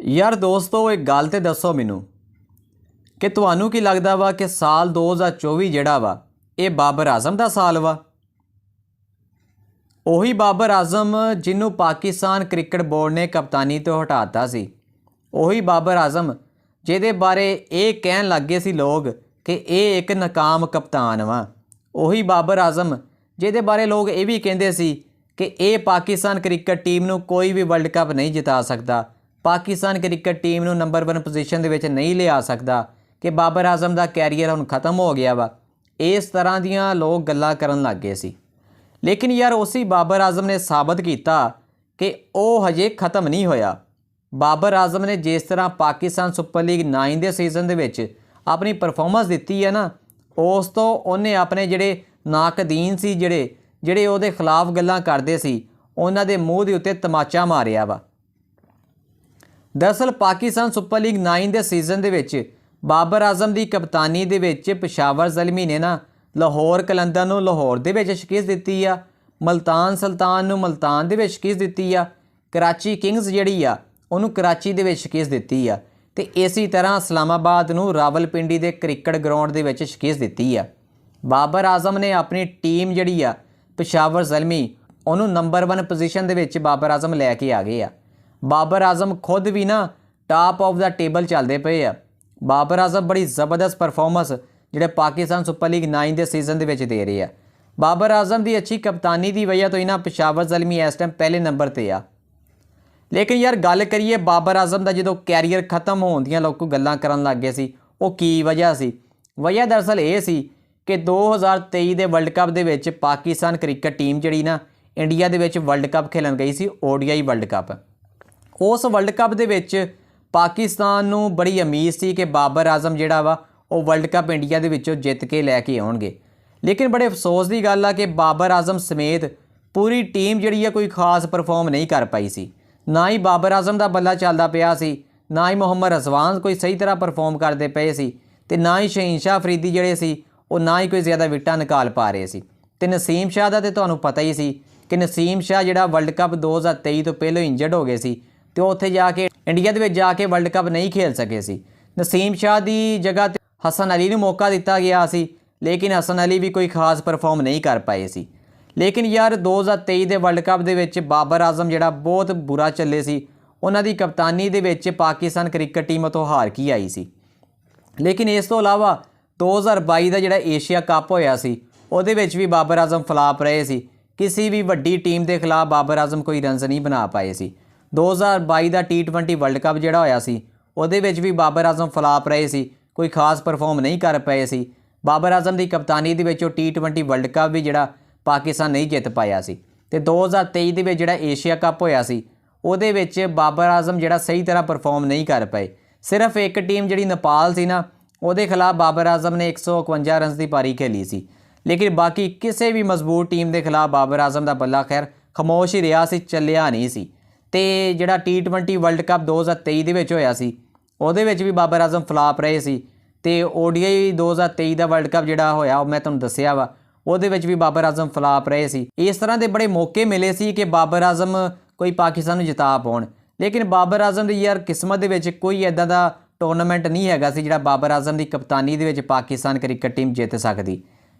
यार दोस्तों एक गल तो दसो मैनू कि तुहानू की लगता वा कि साल 2024 जिहड़ा वा ये बाबर आजम का साल वा। ਉਹੀ बाबर आजम जिन्हों पाकिस्तान क्रिकेट बोर्ड ने कप्तानी तो हटाता सी। ਉਹੀ बाबर आजम जिहदे बारे ये कहन लग गए सी लोग कि ये एक नाकाम कप्तान वा। ਉਹੀ बाबर आजम जिहदे बारे लोग ये भी कहते सी कि ये पाकिस्तान क्रिकेट टीम नूं कोई भी वर्ल्ड कप नहीं जिता सकता, पाकिस्तान क्रिकेट टीम नूं नंबर 1 पोजीशन दे विच नहीं लिया सकता, कि बाबर आजम का कैरीयर हुण खत्म हो गया वा। इस तरह दियां लोग गल्लां करन लग गए सी। लेकिन यार उसी बाबर आजम ने साबित किया कि वह हजे खत्म नहीं होया। बाबर आजम ने जिस तरह पाकिस्तान सुपर लीग 9 के सीजन दे विच अपनी परफॉर्मेंस दी है ना, उस तो उन्हें अपने जिहड़े नाकदीन सी जिहड़े जिहड़े उहदे खिलाफ गल्लां करदे सी उन्हां दे मूँह दे उत्ते तमाचा मारिया वा। दरअसल पाकिस्तान सुपर लीग 9 के सीजन दे विच बाबर आजम की कप्तानी दे विच पेशावर ज़ल्मी ने ना लाहौर कलंदर नूं लाहौर दे विच शिकस्त दित्ती आ, मुल्तान सुल्तान नूं मुल्तान दे विच शिकस्त दित्ती आ, कराची किंग्स जिहड़ी आ उहनूं कराची दे विच शिकस्त दित्ती आ, ते इसी तरह इस्लामाबाद नूं रावलपिंडी दे क्रिकेट ग्राउंड दे विच शिकस्त दित्ती आ। बाबर आजम ने अपनी टीम जिहड़ी आ पेशावर ज़ल्मी उहनूं नंबर 1 पोजीशन दे विच बाबर आजम लैके आ गए आ। बाबर आजम खुद भी ना टॉप ऑफ द टेबल चलते पे आ। बाबर आजम बड़ी ज़बरदस्त परफॉर्मेंस जिहड़े पाकिस्तान सुपर लीग 9 के सीजन दे विच दे रहे हैं। बाबर आजम की अच्छी कप्तानी की वजह तो इन्हां पेशावर ज़ल्मी इस टाइम पहले नंबर पर आ। लेकिन यार गल करिए बाबर आजम का जो कैरीयर खत्म होने दियां लोग गल्लां करन लग गए सी, वो की वजह सी? वजह दरअसल ये सी कि 2023 के वर्ल्ड कप दे विच पाकिस्तान क्रिकेट टीम जिहड़ी ना इंडिया दे विच वर्ल्ड कप खेलन गई सी, ODI वर्ल्ड कप। उस वर्ल्ड कप दे विच पाकिस्तान नूं बड़ी उम्मीद सी कि बाबर आजम जिहड़ा वा वो वर्ल्ड कप इंडिया दे विचों जित के लैके आउणगे। लेकिन बड़े अफसोस की गल आ कि बाबर आजम समेत पूरी टीम जिहड़ी आ कोई खास परफॉर्म नहीं कर पाई सी। ना ही बाबर आजम का बल्ला चलदा पिया सी, ना ही मोहम्मद रजवान कोई सही तरह परफॉर्म करते पे सी, ते ना ही शहीन शाह अफरीदी जिहड़े सी वो ना ही कोई ज़्यादा विकटां निकाल पा रहे सी। ते नसीम शाह का तो तुहानूं पता ही सी कि नसीम शाह जिहड़ा वर्ल्ड कप 2023 तो पहलों इंजर्ड हो गए सी, तो उत्थे जाके इंडिया दे विच जाके वर्ल्ड कप नहीं खेल सके सी। नसीम शाह की जगह ते हसन अली नूं मौका दिता गया सी, लेकिन हसन अली भी कोई खास परफॉर्म नहीं कर पाए सी। लेकिन यार 2023 के वर्ल्ड कप दे विच बाबर आजम जिहड़ा बहुत बुरा चले सी, उन्हां दी कप्तानी दे विच पाकिस्तान क्रिकेट टीम तो हार के आई सी। लेकिन इस तो इलावा 2022 का जिहड़ा एशिया कप होया सी उहदे विच भी बाबर आजम फ्लाप रहे सी। किसी भी वड्डी टीम के खिलाफ बाबर आजम कोई रनस नहीं बना पाए सी। 2022 का T20 वर्ल्ड कप जिहड़ा होया सी उहदे विच भी बाबर आजम फ्लाप रहे सी, कोई खास परफॉर्म नहीं कर पाए सी। बाबर आजम की कप्तानी दे विच T20 वर्ल्ड कप भी जिहड़ा पाकिस्तान नहीं जित पाया सी। ते 2023 दे विच जिहड़ा एशिया कप होया सी उहदे विच बाबर आजम जिहड़ा सही तरह परफॉर्म नहीं कर पाए। सिर्फ एक टीम जिहड़ी नेपाल सी ना उहदे खिलाफ बाबर आजम ने 151 रन की पारी खेली सी। लेकिन बाकी किसी भी मजबूत टीम के खिलाफ बाबर आजम का बल्ला खैर खामोश ही रहा सी, चलिया नहीं सी। ते जिहड़ा T20 वर्ल्ड कप 2023 दे विच होया सी उहदे विच भी बाबर आजम फ्लाप रहे सी। ते ODI 2023 का वर्ल्ड कप जिहड़ा होया मैं तुहानूं दस्सिया वा उहदे विच भी बाबर आजम फ्लाप रहे सी। इस तरह के बड़े मौके मिले सी कि बाबर आजम कोई पाकिस्तान नूं जिता पाउण, लेकिन बाबर आजम दी यार किस्मत दे विच कोई इदां दा टूरनामेंट नहीं हैगा सी जिहड़ा बाबर आजम की कप्तानी दे विच पाकिस्तान क्रिकेट टीम जित सकदी,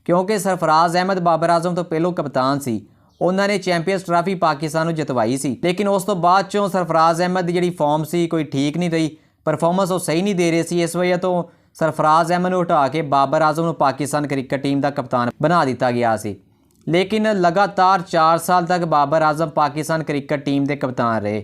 क्योंकि सरफराज अहमद बाबर आजम तो पहलों कप्तान सी। उन्होंने चैंपीयंस ट्राफी पाकिस्तान नूं जितवाई सी, लेकिन उस तो बाद चों सरफराज अहमद की जिहड़ी फॉर्म सी कोई ठीक नहीं रही, परफॉर्मेंस वो सही नहीं दे रहे सी। इस वजह तो सरफराज अहमद नूं हटा के बाबर आजम नूं पाकिस्तान क्रिकेट टीम का कप्तान बना दिता गया सी। लेकिन लगातार 4 साल तक बाबर आजम पाकिस्तान क्रिकेट टीम के कप्तान रहे,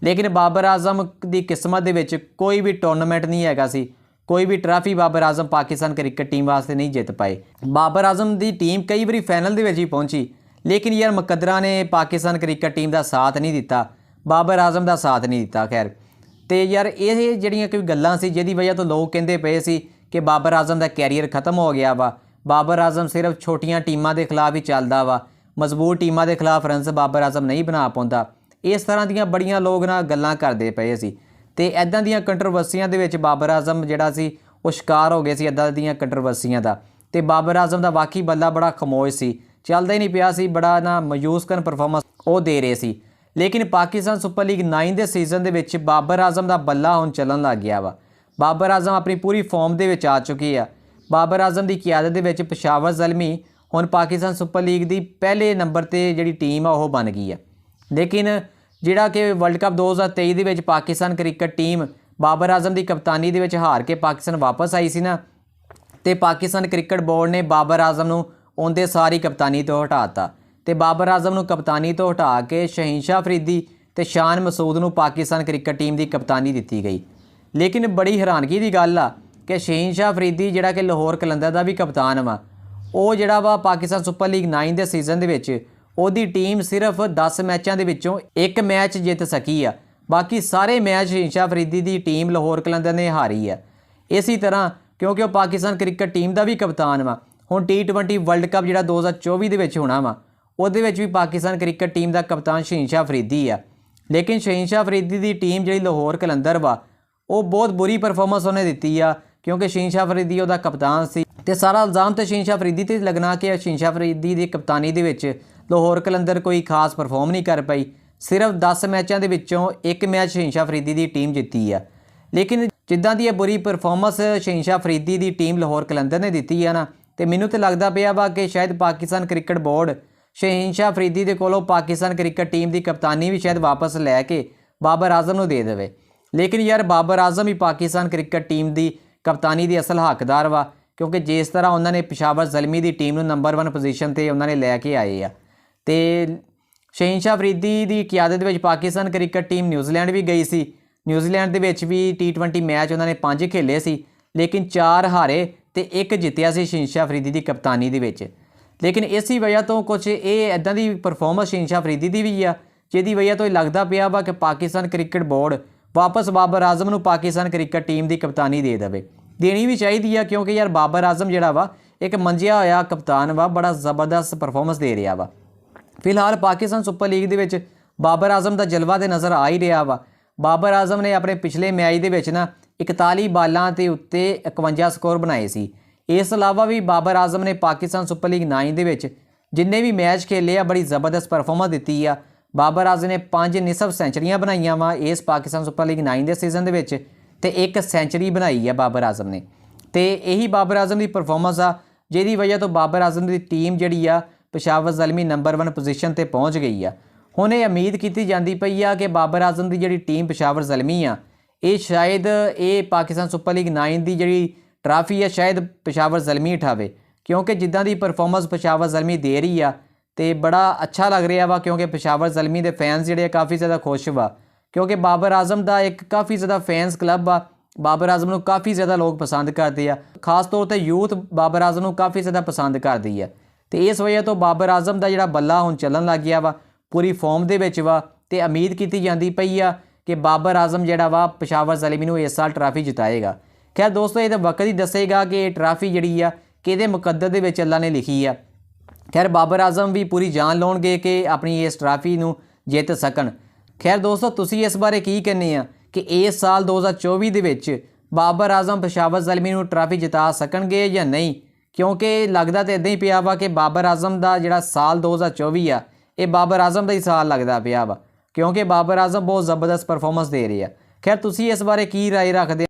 लेकिन बाबर आजम की किस्मत दे विच कोई भी टूरनामेंट नहीं हैगा सी, कोई भी trophy Babar Azam Pakistan cricket team वास्ते नहीं जित पाए। बाबर आजम की टीम कई बार फाइनल दे विच ही पहुंची, लेकिन यार मुकद्दरा ने पाकिस्तान क्रिकेट टीम का साथ नहीं दिता, बाबर आजम का साथ नहीं दिता। खैर तो यार ये जिहड़ियां कोई गल्लां सी जिहदी वजह तो लोग कहते पे सी कि बाबर आजम का कैरीयर खत्म हो गया वा, बाबर आजम सिर्फ छोटियां टीमां के खिलाफ ही चलदा वा, मजबूत टीमां के खिलाफ रनस बाबर आजम नहीं बना पाउंदा। इस तरह दीयां बड़ियां लोग ना गल्लां करदे पे सी, ते इदां दीयां कंट्रोवर्सियां दे विच बाबर आजम जिहड़ा सी वो शिकार हो गए सी इदां दीयां कंट्रोवर्सियां दा। ते बाबर आजम का वाकई बल्ला बड़ा खामोश सी, चलदा ही नहीं पिया सी, बड़ा ना मायूस कन परफॉर्मेंस वो दे रहे सी। ਲੇਕਿਨ ਪਾਕਿਸਤਾਨ ਸੁਪਰ ਲੀਗ 9 ਦੇ ਸੀਜ਼ਨ ਦੇ ਵਿੱਚ ਬਾਬਰ ਆਜ਼ਮ ਦਾ ਬੱਲਾ ਹੁਣ ਚੱਲਣ ਲੱਗ ਗਿਆ ਵਾ। ਬਾਬਰ ਆਜ਼ਮ ਆਪਣੀ ਪੂਰੀ ਫਾਰਮ ਦੇ ਵਿੱਚ ਆ ਚੁੱਕੀ ਆ। ਬਾਬਰ ਆਜ਼ਮ ਦੀ ਕਿਆਦਤ ਦੇ ਵਿੱਚ ਪਸ਼ਾਵਰ ਜ਼ਲਮੀ ਹੁਣ ਪਾਕਿਸਤਾਨ ਸੁਪਰ ਲੀਗ ਦੀ ਪਹਿਲੇ ਨੰਬਰ ਤੇ ਜਿਹੜੀ ਟੀਮ ਆ ਉਹ ਬਣ ਗਈ ਆ। ਲੇਕਿਨ ਜਿਹੜਾ ਕਿ ਵਰਲਡ ਕੱਪ 2023 ਦੇ ਵਿੱਚ ਪਾਕਿਸਤਾਨ ਕ੍ਰਿਕਟ ਟੀਮ ਬਾਬਰ ਆਜ਼ਮ ਦੀ ਕਪਤਾਨੀ ਦੇ ਵਿੱਚ ਹਾਰ ਕੇ ਪਾਕਿਸਤਾਨ ਵਾਪਸ ਆਈ ਸੀ ਨਾ, ਤੇ ਪਾਕਿਸਤਾਨ ਕ੍ਰਿਕਟ ਬੋਰਡ ਨੇ ਬਾਬਰ ਆਜ਼ਮ ਨੂੰ ਉਹਦੇ ਸਾਰੀ ਕਪਤਾਨੀ ਤੋਂ ਹਟਾਤਾ ਤੇ ਬਾਬਰ ਆਜ਼ਮ ਨੂੰ ਕਪਤਾਨੀ ਤੋਂ ਹਟਾ ਕੇ ਸ਼ਹੀਨਸ਼ਾਹ ਅਫਰੀਦੀ ਤੇ ਸ਼ਾਨ ਮਸੂਦ ਨੂੰ ਪਾਕਿਸਤਾਨ ਕ੍ਰਿਕਟ ਟੀਮ ਦੀ ਕਪਤਾਨੀ ਦਿੱਤੀ ਗਈ। ਲੇਕਿਨ ਬੜੀ ਹੈਰਾਨਗੀ ਦੀ ਗੱਲ ਆ ਕਿ ਸ਼ਹੀਨਸ਼ਾਹ ਅਫਰੀਦੀ ਜਿਹੜਾ ਕਿ ਲਾਹੌਰ ਕਲੰਦਰ ਦਾ ਵੀ ਕਪਤਾਨ ਵਾ, ਉਹ ਜਿਹੜਾ ਵਾ ਪਾਕਿਸਤਾਨ ਸੁਪਰ ਲੀਗ 9 ਦੇ ਸੀਜ਼ਨ ਦੇ ਵਿੱਚ ਉਹਦੀ ਟੀਮ ਸਿਰਫ 10 ਮੈਚਾਂ ਦੇ ਵਿੱਚੋਂ ਇੱਕ ਮੈਚ ਜਿੱਤ ਸਕੀ ਆ। ਬਾਕੀ ਸਾਰੇ ਮੈਚ ਸ਼ਹੀਨਸ਼ਾਹ ਅਫਰੀਦੀ ਦੀ ਟੀਮ ਲਾਹੌਰ ਕਲੰਦਰ ਨੇ ਹਾਰੀ ਆ। ਇਸੇ ਤਰ੍ਹਾਂ ਕਿਉਂਕਿ ਉਹ ਪਾਕਿਸਤਾਨ ਕ੍ਰਿਕਟ ਟੀਮ ਦਾ ਵੀ ਕਪਤਾਨ ਵਾ, ਹੁਣ T20 ਵਰਲਡ ਕੱਪ ਜਿਹੜਾ 2024 ਦੇ ਵਿੱਚ ਹੋਣਾ ਵਾ ਉਹਦੇ ਵਿੱਚ ਵੀ ਪਾਕਿਸਤਾਨ ਕ੍ਰਿਕਟ ਟੀਮ ਦਾ ਕਪਤਾਨ ਸ਼ਹੀਨਸ਼ਾਹ ਅਫਰੀਦੀ ਆ। ਲੇਕਿਨ ਸ਼ਹੀਨਸ਼ਾਹ ਅਫਰੀਦੀ ਦੀ ਟੀਮ ਜਿਹੜੀ ਲਾਹੌਰ ਕਲੰਦਰ ਵਾ ਉਹ ਬਹੁਤ ਬੁਰੀ ਪਰਫਾਰਮੈਂਸ ਉਹਨੇ ਦਿੱਤੀ ਆ, ਕਿਉਂਕਿ ਸ਼ਹੀਨਸ਼ਾਹ ਅਫਰੀਦੀ ਉਹਦਾ ਕਪਤਾਨ ਸੀ ਤੇ ਸਾਰਾ ਇਲਜ਼ਾਮ ਤੇ ਸ਼ਹੀਨਸ਼ਾਹ ਅਫਰੀਦੀ ਤੇ ਲੱਗਣਾ ਕਿ ਸ਼ਹੀਨਸ਼ਾਹ ਅਫਰੀਦੀ ਦੀ ਕਪਤਾਨੀ ਦੇ ਵਿੱਚ ਲਾਹੌਰ ਕਲੰਦਰ ਕੋਈ ਖਾਸ ਪਰਫਾਰਮ ਨਹੀਂ ਕਰ ਪਾਈ। ਸਿਰਫ 10 ਮੈਚਾਂ ਦੇ ਵਿੱਚੋਂ ਇੱਕ ਮੈਚ ਸ਼ਹੀਨਸ਼ਾਹ ਅਫਰੀਦੀ ਦੀ ਟੀਮ ਜਿੱਤੀ ਆ। ਲੇਕਿਨ ਜਿੱਦਾਂ ਦੀ ਇਹ ਬੁਰੀ ਪਰਫਾਰਮੈਂਸ ਸ਼ਹੀਨਸ਼ਾਹ ਅਫਰੀਦੀ ਦੀ ਟੀਮ ਲਾਹੌਰ ਕਲੰਦਰ ਨੇ ਦਿੱਤੀ ਆ ਨਾ, ਤੇ ਮੈਨੂੰ ਤਾਂ ਲੱਗਦਾ ਪਿਆ ਵਾ ਕਿ ਸ਼ਾਇਦ ਪਾਕਿਸਤਾਨ ਕ੍ਰਿਕਟ ਬੋਰਡ ਸ਼ਹੀਨਸ਼ਾਹ ਅਫਰੀਦੀ ਦੇ ਕੋਲੋਂ ਪਾਕਿਸਤਾਨ ਕ੍ਰਿਕਟ ਟੀਮ ਦੀ ਕਪਤਾਨੀ ਵੀ ਸ਼ਾਇਦ ਵਾਪਸ ਲੈ ਕੇ ਬਾਬਰ ਆਜ਼ਮ ਨੂੰ ਦੇ ਦੇਵੇ। ਲੇਕਿਨ ਯਾਰ ਬਾਬਰ ਆਜ਼ਮ ਹੀ ਪਾਕਿਸਤਾਨ ਕ੍ਰਿਕਟ ਟੀਮ ਦੀ ਕਪਤਾਨੀ ਦੀ ਅਸਲ ਹੱਕਦਾਰ ਵਾ, ਕਿਉਂਕਿ ਜਿਸ ਤਰ੍ਹਾਂ ਉਹਨਾਂ ਨੇ ਪਸ਼ਾਵਰ ਜ਼ਲਮੀ ਦੀ ਟੀਮ ਨੂੰ ਨੰਬਰ 1 ਪੋਜੀਸ਼ਨ ਤੇ ਉਹਨਾਂ ਨੇ ਲੈ ਕੇ ਆਏ ਆ। ਤੇ ਸ਼ਹੀਨਸ਼ਾਹ ਅਫਰੀਦੀ ਦੀ ਕਿਆਦਤ ਵਿੱਚ ਪਾਕਿਸਤਾਨ ਕ੍ਰਿਕਟ ਟੀਮ ਨਿਊਜ਼ੀਲੈਂਡ ਵੀ ਗਈ ਸੀ। ਨਿਊਜ਼ੀਲੈਂਡ ਦੇ ਵਿੱਚ ਵੀ T20 ਮੈਚ ਉਹਨਾਂ ਨੇ 5 ਖੇਲੇ ਸੀ, ਲੇਕਿਨ 4 ਹਾਰੇ ਤੇ 1 ਜਿੱਤਿਆ ਸੀ ਸ਼ਹੀਨਸ਼ਾਹ ਅਫਰੀਦੀ ਦੀ ਕਪਤਾਨੀ ਦੇ ਵਿੱਚ। ਲੇਕਿਨ ਇਸੇ ਵਜ੍ਹਾ ਤੋਂ ਕੁਝ ਇਹ ਇੱਦਾਂ ਦੀ ਪਰਫਾਰਮੈਂਸ ਸ਼ਹੀਨਸ਼ਾਹ ਅਫਰੀਦੀ ਦੀ ਵੀ ਆ, ਜਿਹਦੀ ਵਜ੍ਹਾ ਤੋਂ ਇਹ ਲੱਗਦਾ ਪਿਆ ਵਾ ਕਿ ਪਾਕਿਸਤਾਨ ਕ੍ਰਿਕਟ ਬੋਰਡ ਵਾਪਸ ਬਾਬਰ ਆਜ਼ਮ ਨੂੰ ਪਾਕਿਸਤਾਨ ਕ੍ਰਿਕਟ ਟੀਮ ਦੀ ਕਪਤਾਨੀ ਦੇ ਦੇਵੇ। ਦੇਣੀ ਵੀ ਚਾਹੀਦੀ ਆ, ਕਿਉਂਕਿ ਯਾਰ ਬਾਬਰ ਆਜ਼ਮ ਜਿਹੜਾ ਵਾ ਇੱਕ ਮੰਜਿਆ ਹੋਇਆ ਕਪਤਾਨ ਵਾ, ਬੜਾ ਜ਼ਬਰਦਸਤ ਪਰਫਾਰਮੈਂਸ ਦੇ ਰਿਹਾ ਵਾ। ਫਿਲਹਾਲ ਪਾਕਿਸਤਾਨ ਸੁਪਰ ਲੀਗ ਦੇ ਵਿੱਚ ਬਾਬਰ ਆਜ਼ਮ ਦਾ ਜਲਵਾ ਤੇ ਨਜ਼ਰ ਆ ਹੀ ਰਿਹਾ ਵਾ। ਬਾਬਰ ਆਜ਼ਮ ਨੇ ਆਪਣੇ ਪਿਛਲੇ ਮੈਚ ਦੇ ਵਿੱਚ ਨਾ 41 ਬਾਲਾਂ ਤੇ ਉੱਤੇ 51 ਸਕੋਰ ਬਣਾਏ ਸੀ। ਇਸ ਤੋਂ ਇਲਾਵਾ ਵੀ ਬਾਬਰ ਆਜ਼ਮ ਨੇ ਪਾਕਿਸਤਾਨ ਸੁਪਰ ਲੀਗ 9 ਦੇ ਵਿੱਚ ਜਿੰਨੇ ਵੀ ਮੈਚ ਖੇਲੇ ਆ ਬੜੀ ਜ਼ਬਰਦਸਤ ਪਰਫਾਰਮੈਂਸ ਦਿੱਤੀ ਆ। ਬਾਬਰ ਆਜ਼ਮ ਨੇ 5 ਨਿਸਫ ਸੈਂਚਰੀਆਂ ਬਣਾਈਆਂ ਵਾ ਇਸ ਪਾਕਿਸਤਾਨ ਸੁਪਰ ਲੀਗ 9 ਦੇ ਸੀਜ਼ਨ ਦੇ ਵਿੱਚ, ਤੇ 1 ਸੈਂਚਰੀ ਬਣਾਈ ਆ ਬਾਬਰ ਆਜ਼ਮ ਨੇ। ਤੇ ਇਹੀ ਬਾਬਰ ਆਜ਼ਮ ਦੀ ਪਰਫਾਰਮੈਂਸ ਆ, ਜਿਹਦੀ ਵਜ੍ਹਾ ਤੋਂ ਬਾਬਰ ਆਜ਼ਮ ਦੀ ਟੀਮ ਜਿਹੜੀ ਆ ਪਸ਼ਾਵਰ ਜ਼ਲਮੀ ਨੰਬਰ 1 ਪੋਜੀਸ਼ਨ ਤੇ ਪਹੁੰਚ ਗਈ ਆ। ਹੁਣ ਇਹ ਉਮੀਦ ਕੀਤੀ ਜਾਂਦੀ ਪਈ ਆ ਕਿ ਬਾਬਰ ਆਜ਼ਮ ਦੀ ਜਿਹੜੀ ਟੀਮ ਪਸ਼ਾਵਰ ਜ਼ਲਮੀ ਆ, ਇਹ ਸ਼ਾਇਦ ਇਹ ਪਾਕਿਸਤਾਨ ਸੁਪਰ ਲੀਗ 9 ਦੀ ਜਿਹੜੀ ਟਰਾਫੀ ਆ ਸ਼ਾਇਦ ਪਸ਼ਾਵਰ ਜ਼ਲਮੀ ਉਠਾਵੇ, ਕਿਉਂਕਿ ਜਿੱਦਾਂ ਦੀ ਪਰਫਾਰਮੈਂਸ ਪਸ਼ਾਵਰ ਜ਼ਲਮੀ ਦੇ ਰਹੀ ਆ ਤੇ ਬੜਾ ਅੱਛਾ ਲੱਗ ਰਿਹਾ ਵਾ। ਕਿਉਂਕਿ ਪਸ਼ਾਵਰ ਜ਼ਲਮੀ ਦੇ ਫੈਨਸ ਜਿਹੜੇ ਕਾਫੀ ਜ਼ਿਆਦਾ ਖੁਸ਼ ਵਾ, ਕਿਉਂਕਿ ਬਾਬਰ ਆਜ਼ਮ ਦਾ ਇੱਕ ਕਾਫੀ ਜ਼ਿਆਦਾ ਫੈਨਸ ਕਲੱਬ ਆ। ਬਾਬਰ ਆਜ਼ਮ ਨੂੰ ਕਾਫੀ ਜ਼ਿਆਦਾ ਲੋਕ ਪਸੰਦ ਕਰਦੇ ਆ, ਖਾਸ ਤੌਰ ਤੇ ਯੂਥ ਬਾਬਰ ਆਜ਼ਮ ਨੂੰ ਕਾਫੀ ਜ਼ਿਆਦਾ ਪਸੰਦ ਕਰਦੀ ਆ। ਤੇ ਇਸ ਵਜ੍ਹਾ ਤੋਂ ਬਾਬਰ ਆਜ਼ਮ ਦਾ ਜਿਹੜਾ ਬੱਲਾ ਹੁਣ ਚੱਲਣ ਲੱਗ ਗਿਆ ਵਾ, ਪੂਰੀ ਫਾਰਮ ਦੇ ਵਿੱਚ ਵਾ, ਤੇ ਉਮੀਦ ਕੀਤੀ ਜਾਂਦੀ ਪਈ ਆ ਕਿ ਬਾਬਰ ਆਜ਼ਮ ਜਿਹੜਾ ਵਾ ਪਸ਼ਾਵਰ ਜ਼ਲਮੀ ਨੂੰ ਇਸ ਸਾਲ ਟਰਾਫੀ ਜਿਤਾਏਗਾ। ਖੈਰ ਦੋਸਤੋ, ਇਹ ਤਾਂ ਵਕਤ ਹੀ ਦੱਸੇਗਾ ਕਿ ਇਹ ਟਰਾਫੀ ਜਿਹੜੀ ਆ ਕਿਹਦੇ ਮੁਕੱਦਰ ਦੇ ਵਿੱਚ ਅੱਲਾ ਨੇ ਲਿਖੀ ਆ। ਖੈਰ ਬਾਬਰ ਆਜ਼ਮ ਵੀ ਪੂਰੀ ਜਾਨ ਲਾਉਣਗੇ ਕਿ ਆਪਣੀ ਇਸ ਟਰਾਫੀ ਨੂੰ ਜਿੱਤ ਸਕਣ। ਖੈਰ ਦੋਸਤੋ, ਤੁਸੀਂ ਇਸ ਬਾਰੇ ਕੀ ਕਹਿੰਦੇ ਆ ਕਿ ਇਸ ਸਾਲ 2024 ਦੇ ਵਿੱਚ ਬਾਬਰ ਆਜ਼ਮ ਪਸ਼ਾਵਰ ਜ਼ਲਮੀ ਨੂੰ ਟਰਾਫੀ ਜਿਤਾ ਸਕਣਗੇ ਜਾਂ ਨਹੀਂ? ਕਿਉਂਕਿ ਲੱਗਦਾ ਤਾਂ ਇੱਦਾਂ ਹੀ ਪਿਆ ਵਾ ਕਿ ਬਾਬਰ ਆਜ਼ਮ ਦਾ ਜਿਹੜਾ ਸਾਲ 2024 ਆ ਇਹ ਬਾਬਰ ਆਜ਼ਮ ਦਾ ਹੀ ਸਾਲ ਲੱਗਦਾ ਪਿਆ ਵਾ, ਕਿਉਂਕਿ ਬਾਬਰ ਆਜ਼ਮ ਬਹੁਤ ਜ਼ਬਰਦਸਤ ਪਰਫਾਰਮੈਂਸ ਦੇ ਰਹੇ ਆ। ਖੈਰ ਤੁਸੀਂ ਇਸ ਬਾਰੇ ਕੀ ਰਾਏ ਰੱਖਦੇ?